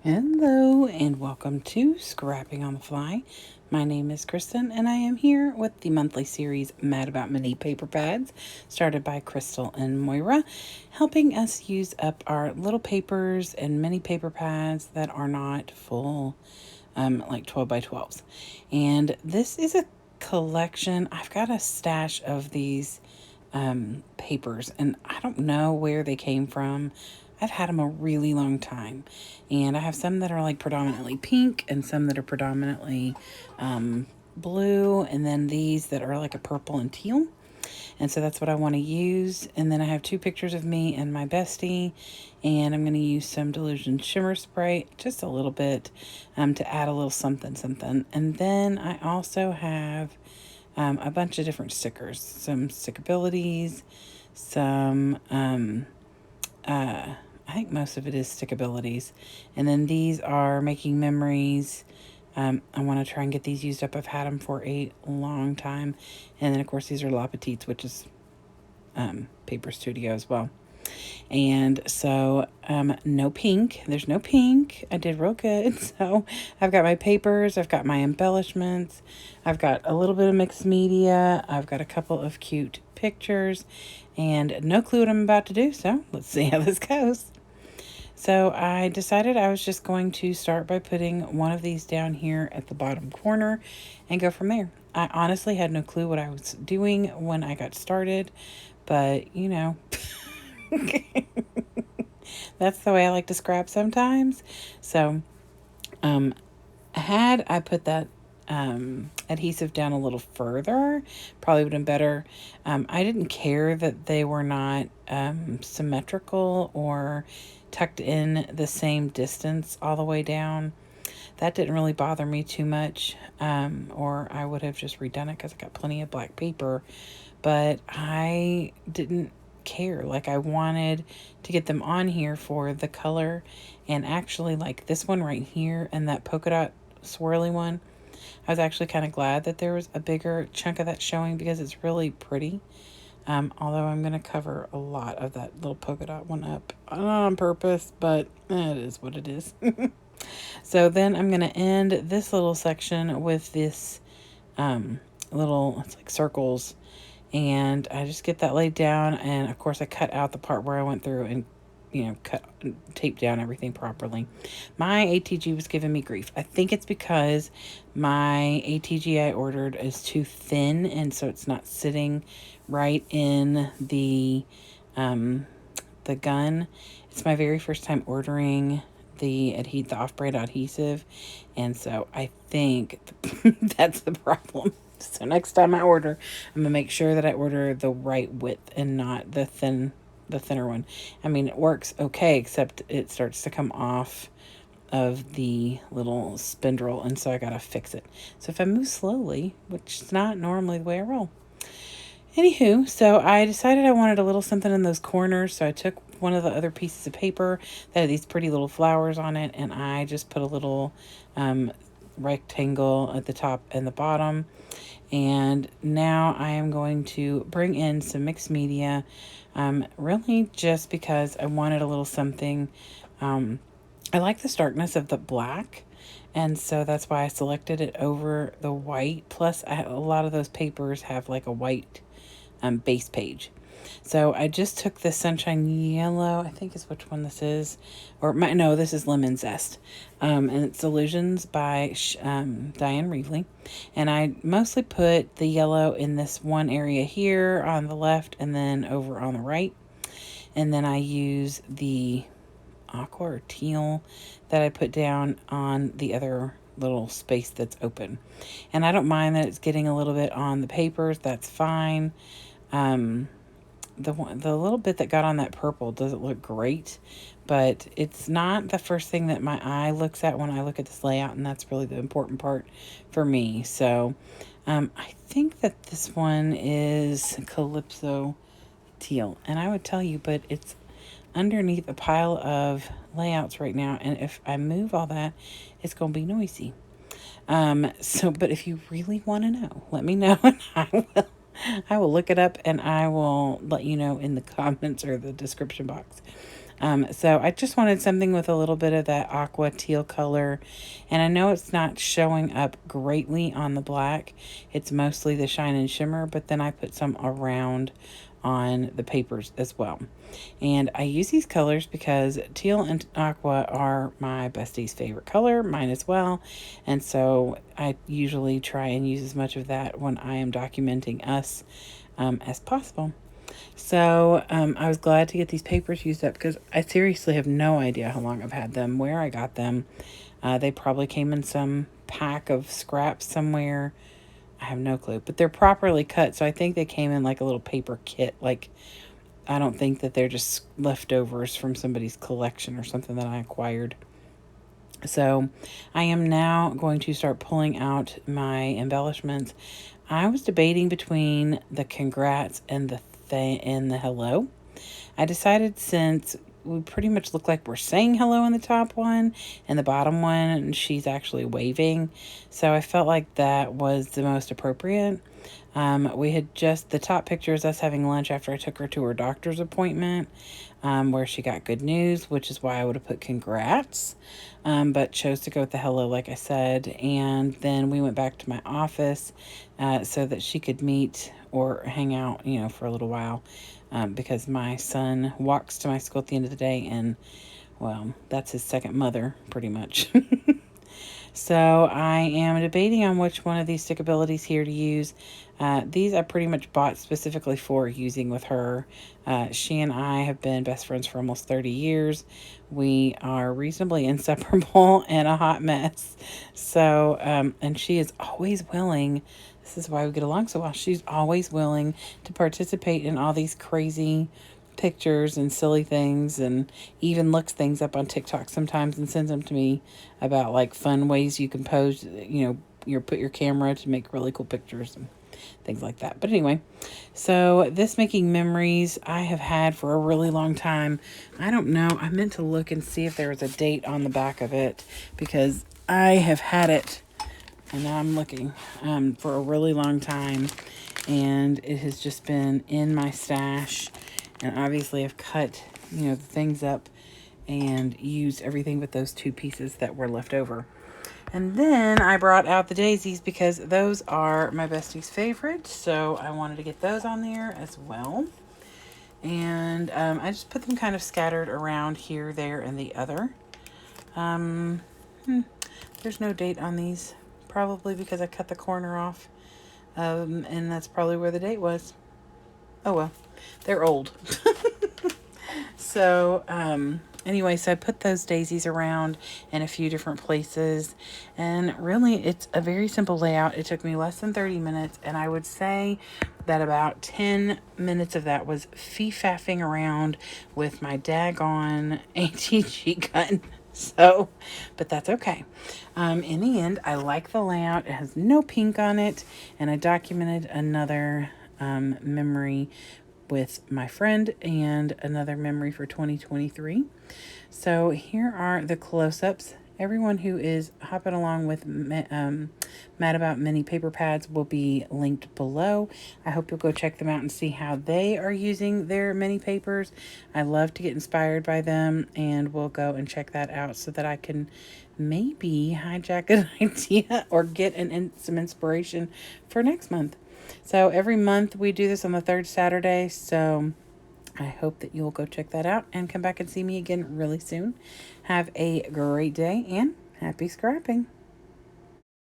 Hello and welcome to Scrapping on the Fly. My name is Kristen and I am here with the monthly series Mad About Mini Paper Pads, started by Crystal and Moira, helping us use up our little papers and mini paper pads that are not full, like 12 by 12s. And this is a collection. I've got a stash of these papers, and I don't know where they came from. I've had them a really long time, and I have some that are like predominantly pink and some that are predominantly blue, and then these that are like a purple and teal. And so that's what I want to use. And then I have two pictures of me and my bestie, and I'm going to use some Delusion Shimmer Spray, just a little bit, to add a little something something. And then I also have a bunch of different stickers, some stickabilities, some, I think most of it is stickabilities. And then these are making memories. I want to try and get these used up. I've had them for a long time. And then, of course, these are La Petites, which is Paper Studio as well. And so, no pink. There's no pink. I did real good. So, I've got my papers, I've got my embellishments, I've got a little bit of mixed media, I've got a couple of cute pictures, and no clue what I'm about to do. So, let's see how this goes. So I decided I was just going to start by putting one of these down here at the bottom corner and go from there. I honestly had no clue what I was doing when I got started, but you know, that's the way I like to scrap sometimes. So, had I put that adhesive down a little further, probably would have been better. I didn't care that they were not symmetrical or tucked in the same distance all the way down. That didn't really bother me too much, or I would have just redone it because I got plenty of black paper, but I didn't care. Like, I wanted to get them on here for the color, and actually, like this one right here and that polka dot swirly one, I was actually kind of glad that there was a bigger chunk of that showing because it's really pretty. Although I'm going to cover a lot of that little polka dot one up, not on purpose, but it is what it is. So then I'm going to end this little section with this little, it's like circles, and I just get that laid down, and of course I cut out the part where I went through and cut, tape down everything properly. My ATG was giving me grief. I think it's because my ATG I ordered is too thin, and so it's not sitting right in the gun. It's my very first time ordering the off-brand adhesive, and so I think that's the problem. So next time I order, I'm gonna make sure that I order the right width and not the thinner one. I mean, it works okay, except it starts to come off of the little spindle, and so I gotta fix it. So if I move slowly, which is not normally the way I roll. Anywho, so I decided I wanted a little something in those corners, so I took one of the other pieces of paper that had these pretty little flowers on it, and I just put a little rectangle at the top and the bottom. And now I am going to bring in some mixed media, really just because I wanted a little something. I like the starkness of the black, and so that's why I selected it over the white. Plus, a lot of those papers have like a white base page. So I just took the Sunshine Yellow, I think is which one this is, or no, this is Lemon Zest, and it's Illusions by Diane Reevely, and I mostly put the yellow in this one area here on the left and then over on the right, and then I use the aqua or teal that I put down on the other little space that's open. And I don't mind that it's getting a little bit on the papers, that's fine. The little bit that got on that purple doesn't look great, but it's not the first thing that my eye looks at when I look at this layout, and that's really the important part for me. So I think that this one is Calypso Teal, and I would tell you, but it's underneath a pile of layouts right now, and if I move all that, it's going to be noisy. But if you really want to know, let me know, and I will look it up, and I will let you know in the comments or the description box. So I just wanted something with a little bit of that aqua teal color. And I know it's not showing up greatly on the black. It's mostly the shine and shimmer, but then I put some around on the papers as well. And I use these colors because teal and aqua are my bestie's favorite color, mine as well. And so I usually try and use as much of that when I am documenting us as possible. So I was glad to get these papers used up because I seriously have no idea how long I've had them, where I got them. They probably came in some pack of scraps somewhere. I have no clue, but they're properly cut. So I think they came in like a little paper kit. Like, I don't think that they're just leftovers from somebody's collection or something that I acquired. So I am now going to start pulling out my embellishments. I was debating between the congrats and the hello. I decided since we pretty much look like we're saying hello in the top one and the bottom one, and she's actually waving. So I felt like that was the most appropriate. We had just, the top picture is us having lunch after I took her to her doctor's appointment, where she got good news, which is why I would have put congrats, but chose to go with the hello, like I said. And then we went back to my office so that she could meet or hang out, for a little while, because my son walks to my school at the end of the day, and, well, that's his second mother, pretty much. So I am debating on which one of these stickabilities here to use. These I pretty much bought specifically for using with her. She and I have been best friends for almost 30 years. We are reasonably inseparable and a hot mess. So, and she is always willing. This is why we get along so well. She's always willing to participate in all these crazy pictures and silly things, and even looks things up on TikTok sometimes and sends them to me about like fun ways you can pose, put your camera to make really cool pictures and things like that. But anyway, so this making memories I have had for a really long time. I don't know. I meant to look and see if there was a date on the back of it because I have had it, and now I'm looking for a really long time, and it has just been in my stash. And obviously I've cut, the things up and used everything but those two pieces that were left over. And then I brought out the daisies because those are my bestie's favorite. So I wanted to get those on there as well. And I just put them kind of scattered around here, there, and the other. There's no date on these. Probably because I cut the corner off. And that's probably where the date was. Oh well, they're old. So, anyway, so I put those daisies around in a few different places, and really it's a very simple layout. It took me less than 30 minutes, and I would say that about 10 minutes of that was fee-faffing around with my daggone ATG gun. So, but that's okay. In the end, I like the layout. It has no pink on it, and I documented another memory with my friend and another memory for 2023. So here are the close-ups. Everyone who is hopping along with Mad About Mini paper pads will be linked below. I hope you'll go check them out and see how they are using their mini papers. I love to get inspired by them, and we'll go and check that out so that I can maybe hijack an idea or get some inspiration for next month. So every month we do this on the third Saturday. So I hope that you'll go check that out and come back and see me again really soon. Have a great day and happy scrapping.